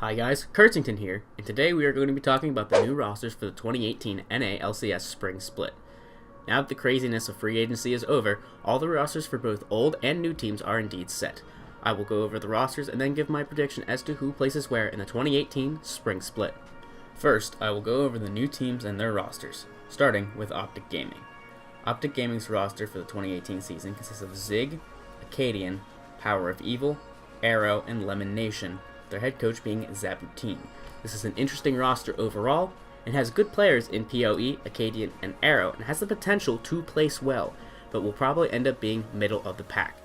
Hi guys, Kurtzington here, and today we are going to be talking about the new rosters for the 2018 NALCS Spring Split. Now that the craziness of free agency is over, all the rosters for both old and new teams are indeed set. I will go over the rosters and then give my prediction as to who places where in the 2018 Spring Split. First, I will go over the new teams and their rosters, starting with Optic Gaming. Optic Gaming's roster for the 2018 season consists of Zig, Acadian, Power of Evil, Arrow, and Lemon Nation, their head coach being Zabutin. This is an interesting roster overall, and has good players in PoE, Acadian, and Arrow, and has the potential to place well, but will probably end up being middle of the pack.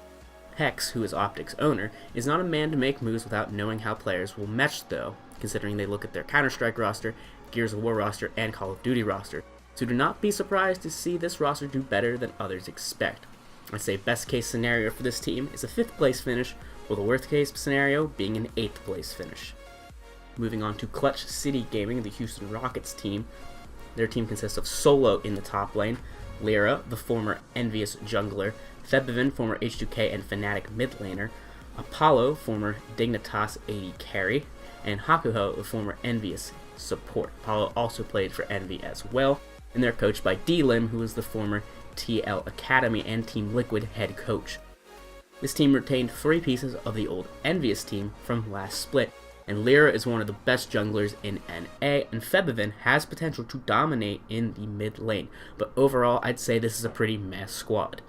Hex, who is Optic's owner, is not a man to make moves without knowing how players will mesh though, considering they look at their Counter-Strike roster, Gears of War roster, and Call of Duty roster, so do not be surprised to see this roster do better than others expect. I'd say best case scenario for this team is a 5th place finish, with the worst case scenario being an 8th place finish. Moving on to Clutch City Gaming, the Houston Rockets team. Their team consists of Solo in the top lane, Lyra, the former Envious jungler, Febivin, former H2K and Fnatic mid laner, Apollo, former Dignitas AD carry, and Hakuho, the former Envious support. Apollo also played for Envy as well, and they're coached by D-Lim, who is the former TL Academy and Team Liquid head coach. This team retained 3 pieces of the old Envious team from last split, and Lyra is one of the best junglers in NA, and Febivin has potential to dominate in the mid lane, but overall I'd say this is a pretty meh squad.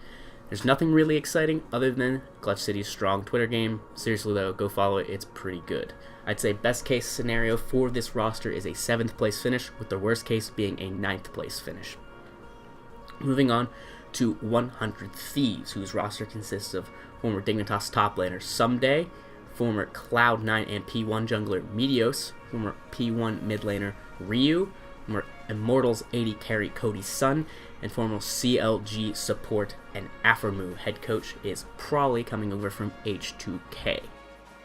There's nothing really exciting other than Clutch City's strong Twitter game. Seriously though, go follow it, it's pretty good. I'd say best case scenario for this roster is a 7th place finish, with the worst case being a 9th place finish. Moving on to 100 Thieves, whose roster consists of former Dignitas top laner Someday, former Cloud9 and P1 jungler Meteos, former P1 mid laner Ryu, former Immortals AD carry Cody Sun, and former CLG support and Afromu head coach is probably coming over from H2K.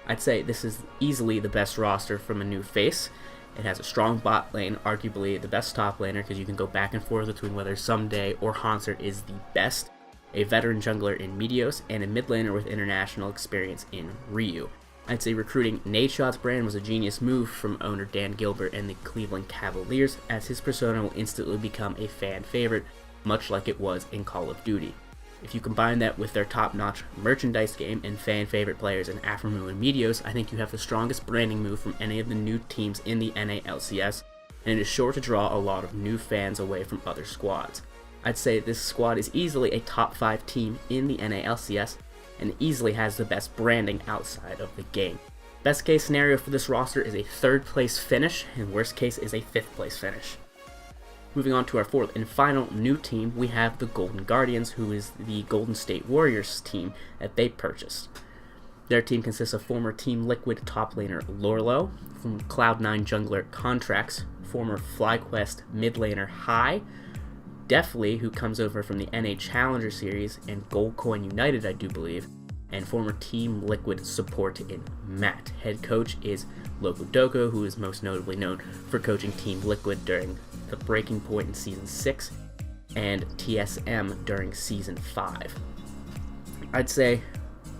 I'd say this is easily the best roster from a new face. It has a strong bot lane, arguably the best top laner because you can go back and forth between whether Someday or Hansard is the best, a veteran jungler in Meteos, and a mid laner with international experience in Ryu. I'd say recruiting Nadeshot's brand was a genius move from owner Dan Gilbert and the Cleveland Cavaliers, as his persona will instantly become a fan favorite, much like it was in Call of Duty. If you combine that with their top-notch merchandise game and fan favorite players in Afromu and Meteos, I think you have the strongest branding move from any of the new teams in the NALCS, and it is sure to draw a lot of new fans away from other squads. I'd say this squad is easily a top 5 team in the NALCS, and easily has the best branding outside of the game. Best case scenario for this roster is a 3rd place finish, and worst case is a 5th place finish. Moving on to our 4th and final new team, we have the Golden Guardians, who is the Golden State Warriors team that they purchased. Their team consists of former Team Liquid top laner Lorlo, from Cloud9 jungler Contracts, former FlyQuest mid laner High, Deftly, who comes over from the NA Challenger Series and Goldcoin United, I do believe, and former Team Liquid support in Matt. Head coach is Lokodoko, who is most notably known for coaching Team Liquid during the Breaking Point in Season 6 and TSM during Season 5. I'd say,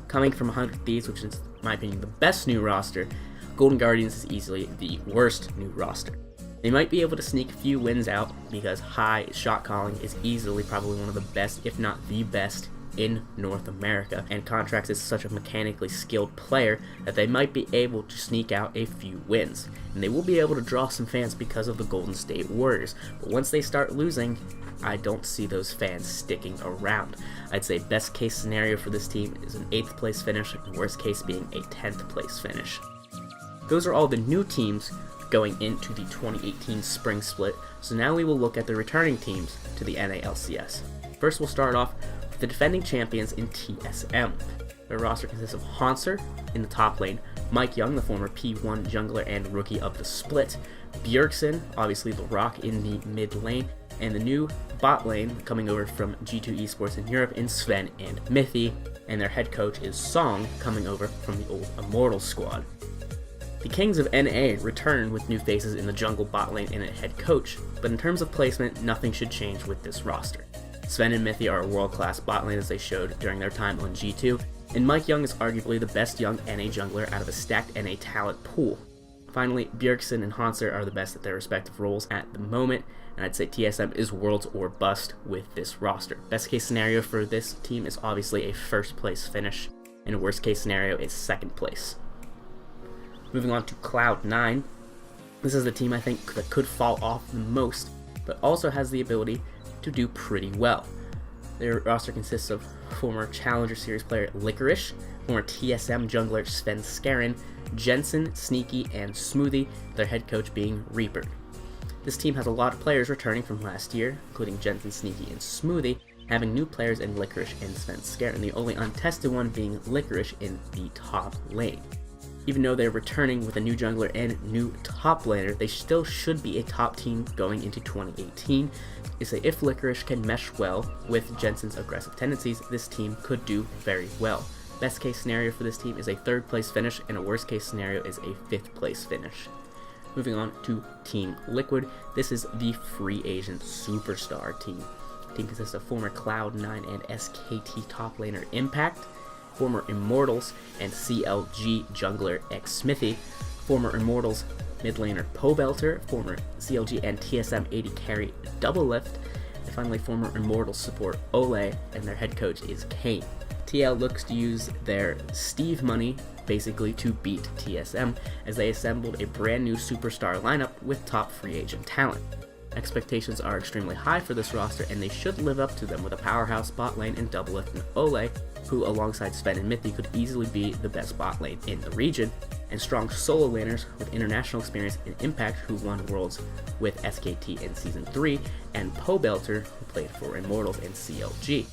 coming from 100 Thieves, which is, in my opinion, the best new roster, Golden Guardians is easily the worst new roster. They might be able to sneak a few wins out because High shot calling is easily probably one of the best, if not the best, in North America, and Contracts is such a mechanically skilled player that they might be able to sneak out a few wins, and they will be able to draw some fans because of the Golden State Warriors, but once they start losing, I don't see those fans sticking around. I'd say best case scenario for this team is an 8th place finish, and worst case being a 10th place finish. Those are all the new teams going into the 2018 Spring Split, so now we will look at the returning teams to the NALCS. First we'll start off with the defending champions in TSM. Their roster consists of Hansard in the top lane, Mike Young, the former P1 jungler and rookie of the split, Bjergsen, obviously the Rock in the mid lane, and the new bot lane coming over from G2 Esports in Europe in Sven and Mithy, and their head coach is Song, coming over from the old Immortals squad. The Kings of NA return with new faces in the jungle bot lane and a head coach, but in terms of placement, nothing should change with this roster. Sven and Mithy are a world-class bot lane as they showed during their time on G2, and Mike Young is arguably the best young NA jungler out of a stacked NA talent pool. Finally, Bjergsen and Hanser are the best at their respective roles at the moment, and I'd say TSM is worlds or bust with this roster. Best case scenario for this team is obviously a first place finish, and a worst case scenario is second place. Moving on to Cloud9, this is the team I think that could fall off the most, but also has the ability to do pretty well. Their roster consists of former Challenger Series player Licorice, former TSM jungler Sven Skaren, Jensen, Sneaky, and Smoothie, their head coach being Reaper. This team has a lot of players returning from last year, including Jensen, Sneaky, and Smoothie, having new players in Licorice and Sven Skaren, the only untested one being Licorice in the top lane. Even though they're returning with a new jungler and new top laner, they still should be a top team going into 2018. Is that if Licorice can mesh well with Jensen's aggressive tendencies, this team could do very well. Best case scenario for this team is a third place finish, and a worst case scenario is a fifth place finish. Moving on to Team Liquid, this is the free agent superstar team. The team consists of former Cloud9 and SKT top laner Impact, former Immortals and CLG jungler Xsmithy, former Immortals mid laner Pobelter, former CLG and TSM AD carry Doublelift, and finally former Immortals support Ole, and their head coach is Kane. TL looks to use their Steve money basically to beat TSM, as they assembled a brand new superstar lineup with top free agent talent. Expectations are extremely high for this roster, and they should live up to them with a powerhouse bot lane in Doublelift and Ole, who alongside Sven and Mithy could easily be the best bot lane in the region, and strong solo laners with international experience in Impact, who won Worlds with SKT in Season 3, and Pobelter, who played for Immortals and CLG.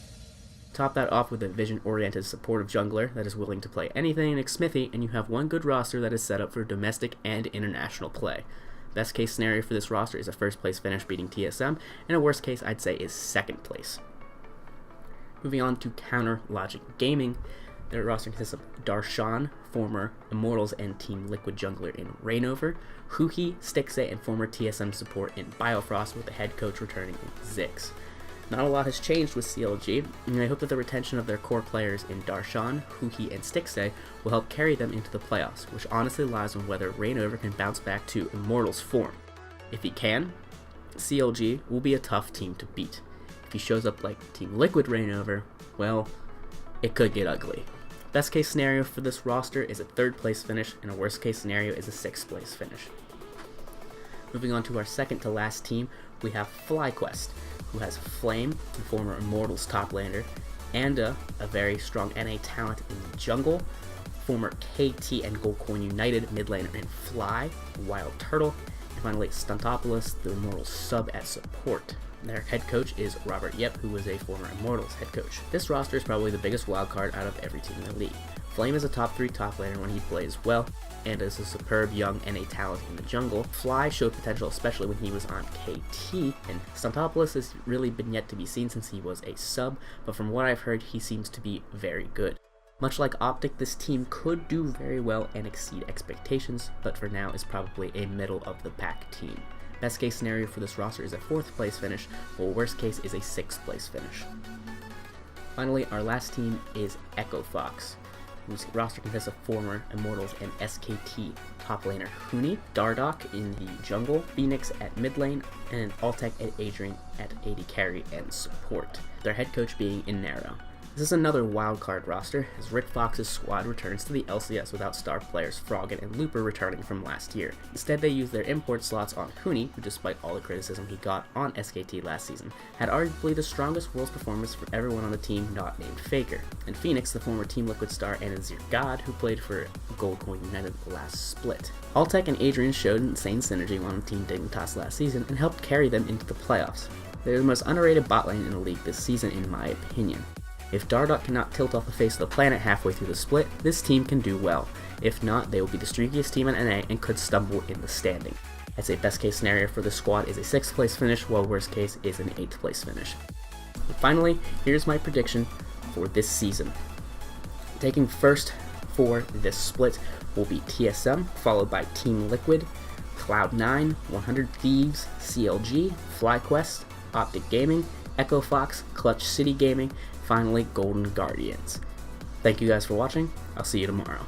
Top that off with a vision-oriented supportive jungler that is willing to play anything in Xsmithy, and you have one good roster that is set up for domestic and international play. Best case scenario for this roster is a first place finish beating TSM, and a worst case I'd say is second place. Moving on to Counter Logic Gaming, their roster consists of Darshan, former Immortals and Team Liquid jungler in Reignover, Huhi, Stixxay, and former TSM support in Biofrost, with the head coach returning in Ziggs. Not a lot has changed with CLG, and I hope that the retention of their core players in Darshan, Huhi, and Stixxay will help carry them into the playoffs, which honestly lies on whether Reignover can bounce back to Immortals form. If he can, CLG will be a tough team to beat. If he shows up like Team Liquid Reignover, well, it could get ugly. Best case scenario for this roster is a third place finish, and a worst case scenario is a sixth place finish. Moving on to our second to last team, we have FlyQuest, who has Flame, the former Immortals top laner, Anda, a very strong NA talent in the jungle, former KT and Goldcoin United mid laner in Fly, Wild Turtle, and finally Stuntopoulos, the Immortals sub at support. Their head coach is Robert Yep, who was a former Immortals head coach. This roster is probably the biggest wildcard out of every team in the league. Flame is a top 3 top laner when he plays well, and is a superb young NA talent in the jungle. Fly showed potential especially when he was on KT, and Stuntopoulos has really been yet to be seen since he was a sub, but from what I've heard, he seems to be very good. Much like Optic, this team could do very well and exceed expectations, but for now is probably a middle of the pack team. Best case scenario for this roster is a 4th place finish, while worst case is a 6th place finish. Finally, our last team is Echo Fox, whose roster consists of former Immortals and SKT top laner Huni, Dardoch in the jungle, Phoenix at mid lane, and Altec and Adrian at AD carry and support, their head coach being Inaro. This is another wildcard roster, as Rick Fox's squad returns to the LCS without star players Froggen and Looper returning from last year. Instead, they use their import slots on Huni, who despite all the criticism he got on SKT last season, had arguably the strongest Worlds performance for everyone on the team not named Faker, and Phoenix, the former Team Liquid star and Azir God, who played for Goldcoin United last split. Altec and Adrian showed insane synergy on Team Dignitas last season and helped carry them into the playoffs. They're the most underrated bot lane in the league this season in my opinion. If Dardoch cannot tilt off the face of the planet halfway through the split, this team can do well. If not, they will be the streakiest team in NA and could stumble in the standing. I'd say best case scenario for this squad is a 6th place finish, while worst case is an 8th place finish. And finally, here's my prediction for this season. Taking first for this split will be TSM, followed by Team Liquid, Cloud9, 100 Thieves, CLG, FlyQuest, Optic Gaming, Echo Fox, Clutch City Gaming, finally Golden Guardians. Thank you guys for watching. I'll see you tomorrow.